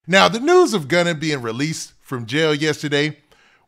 Now, the news of Gunna being released from jail yesterday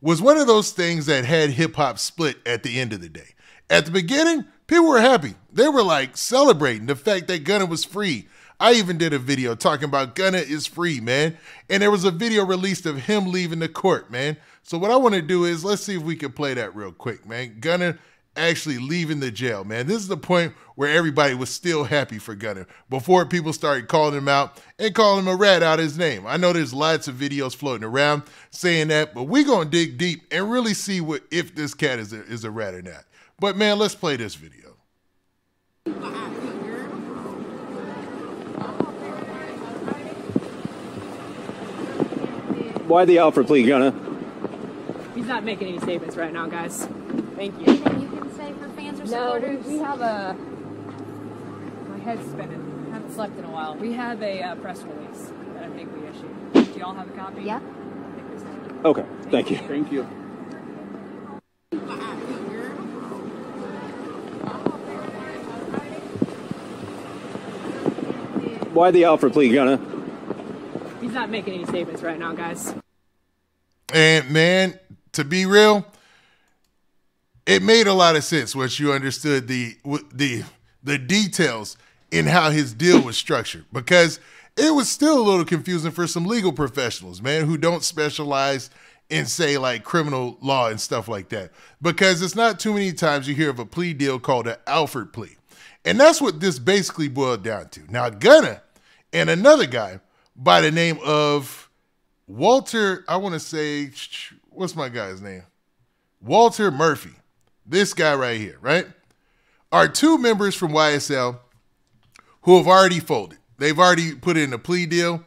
was one of those things that had hip-hop split at the end of the day. At the beginning, people were happy. They were like celebrating the fact that Gunna was free. I even did a video talking about Gunna is free, man. And there was a video released of him leaving the court, man. So what I want to do is, let's see if we can play that real quick, man. Gunna actually leaving the jail, man. This is the point where everybody was still happy for Gunna before people started calling him out and calling him a rat out his name. I know there's lots of videos floating around saying that, but we're going to dig deep and really see if this cat is a rat or not. But man, let's play this video. Why the Alford plea, Gunna? He's not making any statements right now, guys. Thank you. Anything you can say for fans or supporters? No, we have a... My head's spinning. I haven't slept in a while. We have a press release that I think we issued. Do y'all have a copy? Yeah. Okay, thank you. Thank you. Why the Alford plea, Gunna? He's not making any statements right now, guys. And man, to be real, it made a lot of sense once you understood the details in how his deal was structured, because it was still a little confusing for some legal professionals, man, who don't specialize in, say, like criminal law and stuff like that, because it's not too many times you hear of a plea deal called an Alford plea. And that's what this basically boiled down to. Now, Gunna and another guy by the name of Walter, I want to say, what's my guy's name? Walter Murphy. This guy right here, right? Are two members from YSL who have already folded. They've already put in a plea deal.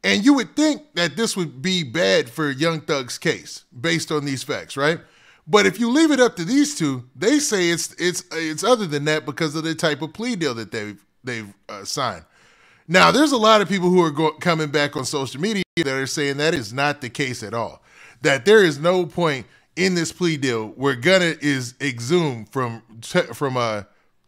And you would think that this would be bad for Young Thug's case based on these facts, right? But if you leave it up to these two, they say it's other than that because of the type of plea deal that they've signed. Now, there's a lot of people who are coming back on social media that are saying that is not the case at all. That there is no point in this plea deal where Gunna is exhumed from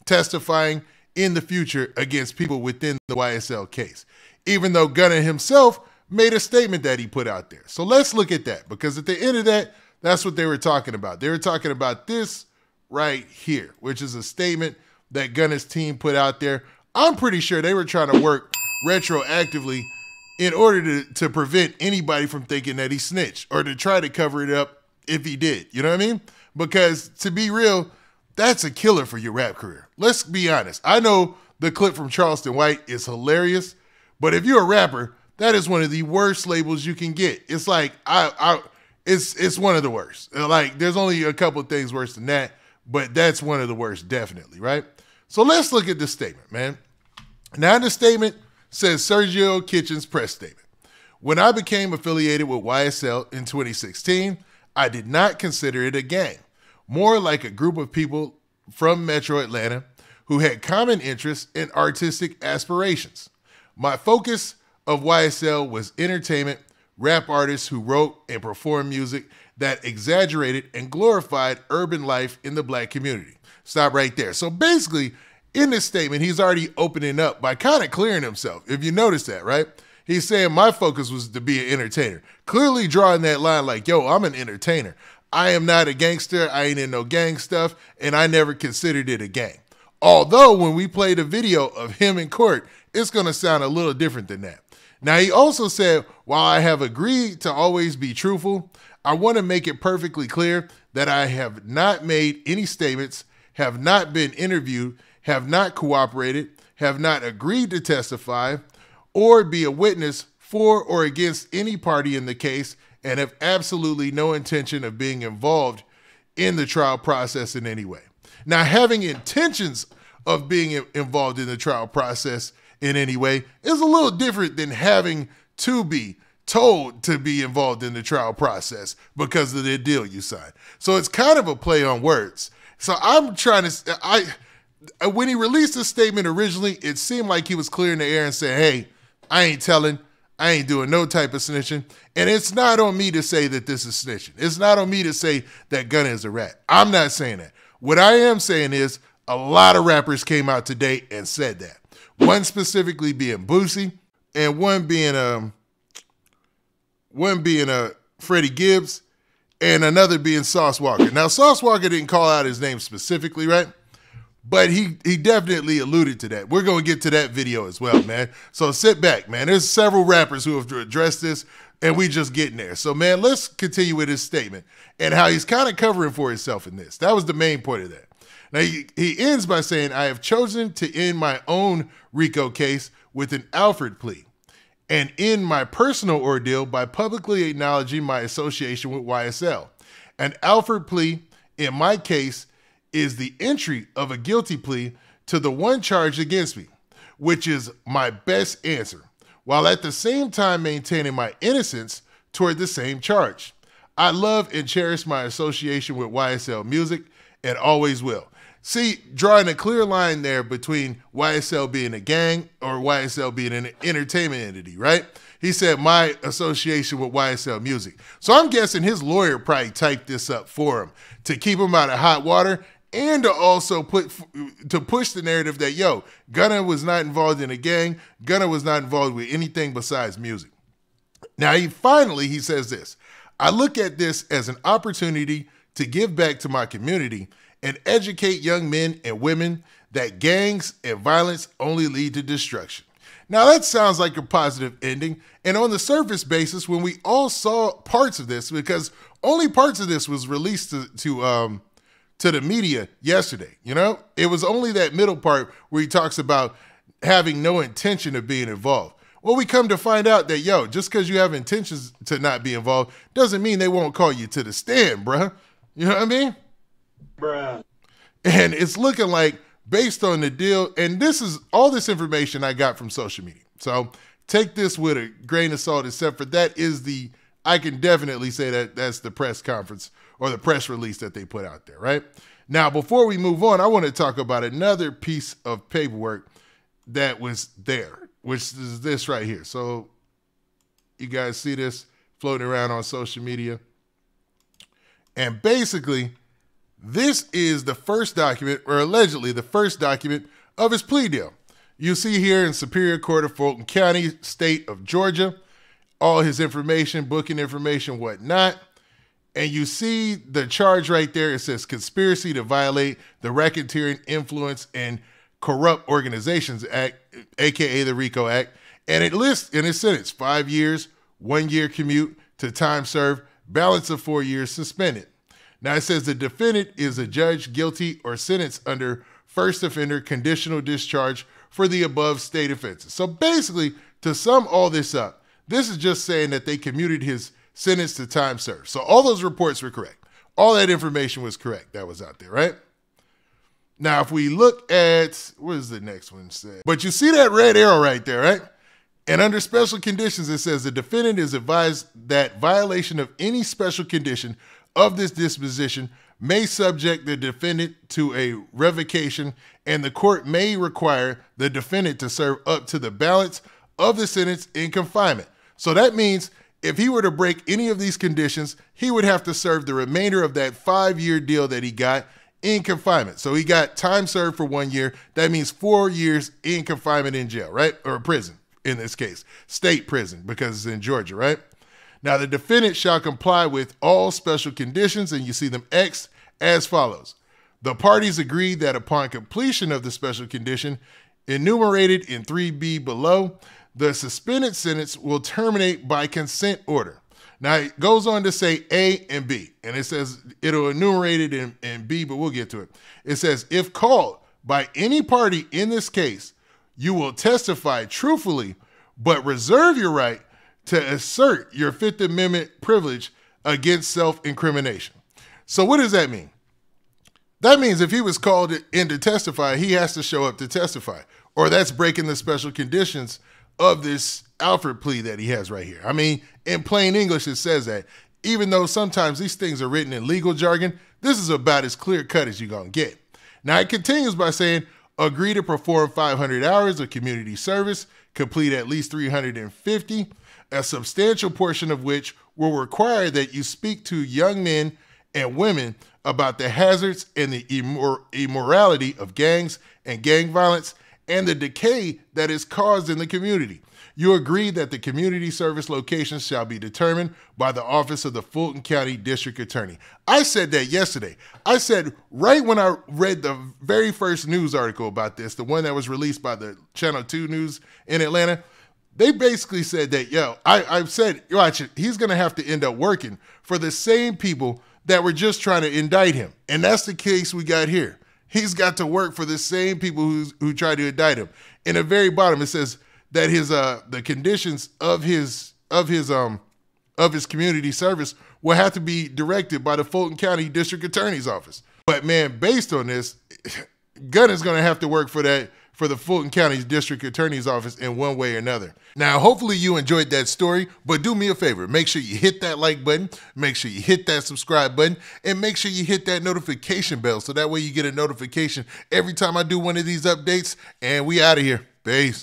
testifying in the future against people within the YSL case, even though Gunna himself made a statement that he put out there. So let's look at that, because at the end of that, that's what they were talking about. They were talking about this right here, which is a statement that Gunna's team put out there. I'm pretty sure they were trying to work retroactively in order to prevent anybody from thinking that he snitched or to try to cover it up if he did. You know what I mean? Because to be real, that's a killer for your rap career. Let's be honest. I know the clip from Charleston White is hilarious, but if you're a rapper, that is one of the worst labels you can get. It's like, it's one of the worst. Like, there's only a couple of things worse than that, but that's one of the worst, definitely, right? So let's look at this statement, man. Now, the statement says Sergio Kitchen's press statement. When I became affiliated with YSL in 2016, I did not consider it a gang, more like a group of people from Metro Atlanta who had common interests and artistic aspirations. My focus of YSL was entertainment, rap artists who wrote and performed music that exaggerated and glorified urban life in the black community. Stop right there. So basically, in this statement, he's already opening up by kind of clearing himself, if you notice that, right? He's saying my focus was to be an entertainer, clearly drawing that line like, yo, I'm an entertainer. I am not a gangster. I ain't in no gang stuff, and I never considered it a gang. Although when we play the video of him in court, it's going to sound a little different than that. Now, he also said, while I have agreed to always be truthful, I want to make it perfectly clear that I have not made any statements, have not been interviewed, have not cooperated, have not agreed to testify, or be a witness for or against any party in the case, and have absolutely no intention of being involved in the trial process in any way. Now, having intentions of being involved in the trial process in any way is a little different than having to be told to be involved in the trial process because of the deal you signed. So it's kind of a play on words. So I'm trying to, when he released this statement originally, it seemed like he was clearing the air and saying, hey, I ain't telling, I ain't doing no type of snitching. And it's not on me to say that this is snitching. It's not on me to say that Gunna is a rat. I'm not saying that. What I am saying is a lot of rappers came out today and said that. One specifically being Boosie and one being, one being Freddie Gibbs, and another being Sauce Walker. Now, Sauce Walker didn't call out his name specifically, right? But he definitely alluded to that. We're going to get to that video as well, man. So sit back, man. There's several rappers who have addressed this, and we just getting there. So, man, let's continue with his statement and how he's kind of covering for himself in this. That was the main point of that. Now, he ends by saying, I have chosen to end my own RICO case with an Alford plea and end my personal ordeal by publicly acknowledging my association with YSL. An Alford plea, in my case, is the entry of a guilty plea to the one charge against me, which is my best answer, while at the same time maintaining my innocence toward the same charge. I love and cherish my association with YSL Music and always will. See, drawing a clear line there between YSL being a gang or YSL being an entertainment entity, right? He said, my association with YSL Music. So I'm guessing his lawyer probably typed this up for him to keep him out of hot water and to also push the narrative that, yo, Gunna was not involved in a gang. Gunna was not involved with anything besides music. Now, he says this, I look at this as an opportunity to give back to my community and educate young men and women that gangs and violence only lead to destruction. Now, that sounds like a positive ending. And on the surface basis, when we all saw parts of this, because only parts of this was released to the media yesterday, you know? It was only that middle part where he talks about having no intention of being involved. Well, we come to find out that, yo, just because you have intentions to not be involved doesn't mean they won't call you to the stand, bruh. You know what I mean? Bruh. And it's looking like, based on the deal, and this is all this information I got from social media. So take this with a grain of salt, except for that is I can definitely say that that's the press conference or the press release that they put out there, right? Now, before we move on, I want to talk about another piece of paperwork that was there, which is this right here. So you guys see this floating around on social media. And basically, this is the first document, or allegedly the first document, of his plea deal. You see here in Superior Court of Fulton County, state of Georgia, all his information, booking information, whatnot. And you see the charge right there. It says conspiracy to violate the Racketeering, Influence, and Corrupt Organizations Act, aka the RICO Act. And it lists in its sentence 5 years, 1 year commute to time served, balance of 4 years suspended. Now, it says the defendant is a judge guilty or sentenced under first offender conditional discharge for the above state offenses. So basically, to sum all this up, this is just saying that they commuted his sentence to time served. So all those reports were correct. All that information was correct that was out there, right? Now, if we look at, what does the next one say? But you see that red arrow right there, right? And under special conditions, it says the defendant is advised that violation of any special condition of this disposition may subject the defendant to a revocation, and the court may require the defendant to serve up to the balance of the sentence in confinement. So that means if he were to break any of these conditions, he would have to serve the remainder of that 5-year deal that he got in confinement. So he got time served for 1 year. That means 4 years in confinement in jail, right? Or prison in this case, state prison, because it's in Georgia, right? Now, the defendant shall comply with all special conditions, and you see them X'd as follows. The parties agree that upon completion of the special condition enumerated in 3B below, the suspended sentence will terminate by consent order. Now, it goes on to say A and B, and it says it'll enumerate it in B, but we'll get to it. It says, if called by any party in this case, you will testify truthfully, but reserve your right to assert your Fifth Amendment privilege against self-incrimination. So what does that mean? That means if he was called in to testify, he has to show up to testify, or that's breaking the special conditions of this Alford plea that he has right here. I mean, in plain English, it says that. Even though sometimes these things are written in legal jargon, this is about as clear cut as you're going to get. Now, it continues by saying, agree to perform 500 hours of community service, complete at least 350, a substantial portion of which will require that you speak to young men and women about the hazards and the immorality of gangs and gang violence, and the decay that is caused in the community. You agree that the community service locations shall be determined by the Office of the Fulton County District Attorney. I said that yesterday. I said right when I read the very first news article about this, the one that was released by the Channel 2 News in Atlanta, they basically said that, I've said, watch it, he's going to have to end up working for the same people that were just trying to indict him. And that's the case we got here. He's got to work for the same people who tried to indict him. In the very bottom, it says that his the conditions of his community service will have to be directed by the Fulton County District Attorney's Office. But man, based on this, Gunna's going to have to work for the Fulton County District Attorney's Office in one way or another. Now, hopefully you enjoyed that story, but do me a favor. Make sure you hit that like button, make sure you hit that subscribe button, and make sure you hit that notification bell so that way you get a notification every time I do one of these updates. And we out of here. Peace.